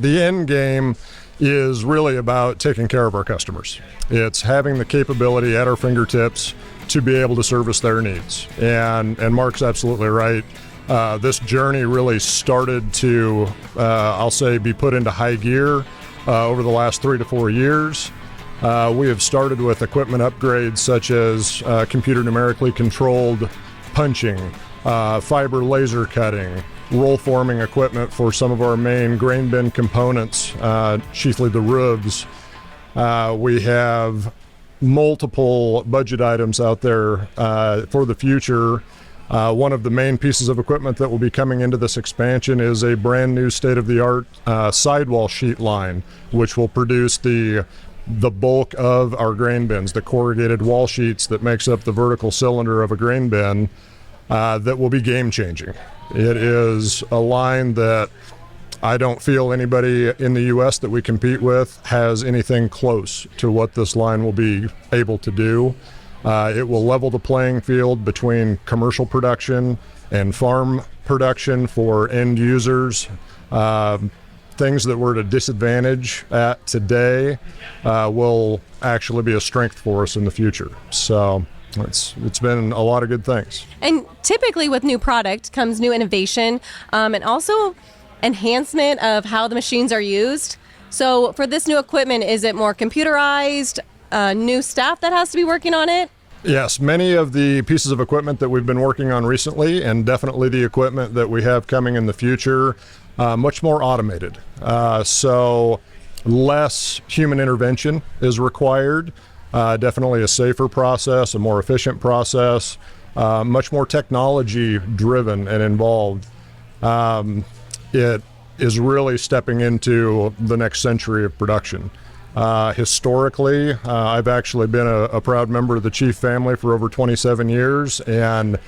The end game is really about taking care of our customers. It's having the capability at our fingertips to be able to service their needs. And Mark's absolutely right. This journey really started to, I'll say, be put into high gear over the last 3 to 4 years. We have started with equipment upgrades such as computer numerically controlled punching, fiber laser cutting, roll forming equipment for some of our main grain bin components, chiefly the roofs. We have multiple budget items out there for the future. One of the main pieces of equipment that will be coming into this expansion is a brand new state-of-the-art sidewall sheet line, which will produce the bulk of our grain bins, the corrugated wall sheets that makes up the vertical cylinder of a grain bin, that will be game-changing. It is a line that I don't feel anybody in the U.S. that we compete with has anything close to what this line will be able to do. It will level the playing field between commercial production and farm production for end users. Things that we're at a disadvantage at today will actually be a strength for us in the future. So it's been a lot of good things. And typically with new product comes new innovation and also enhancement of how the machines are used. So for this new equipment, is it more computerized, new staff that has to be working on it? Yes, many of the pieces of equipment that we've been working on recently, and definitely the equipment that we have coming in the future, much more automated. So less human intervention is required. Definitely a safer process, a more efficient process, much more technology driven and involved. It is really stepping into the next century of production. Historically, I've actually been a proud member of the Chief family for over 27 years and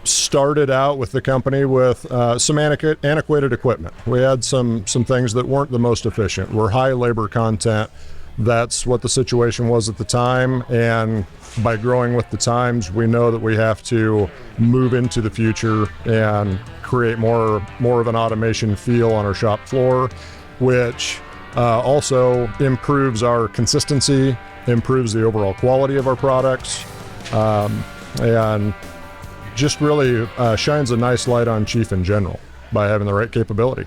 started out with the company with some antiquated equipment. We had some things that weren't the most efficient, were high labor content. That's what the situation was at the time, and by growing with the times, we know that we have to move into the future and create more of an automation feel on our shop floor, which also improves our consistency, improves the overall quality of our products, and just really shines a nice light on Chief in general by having the right capability.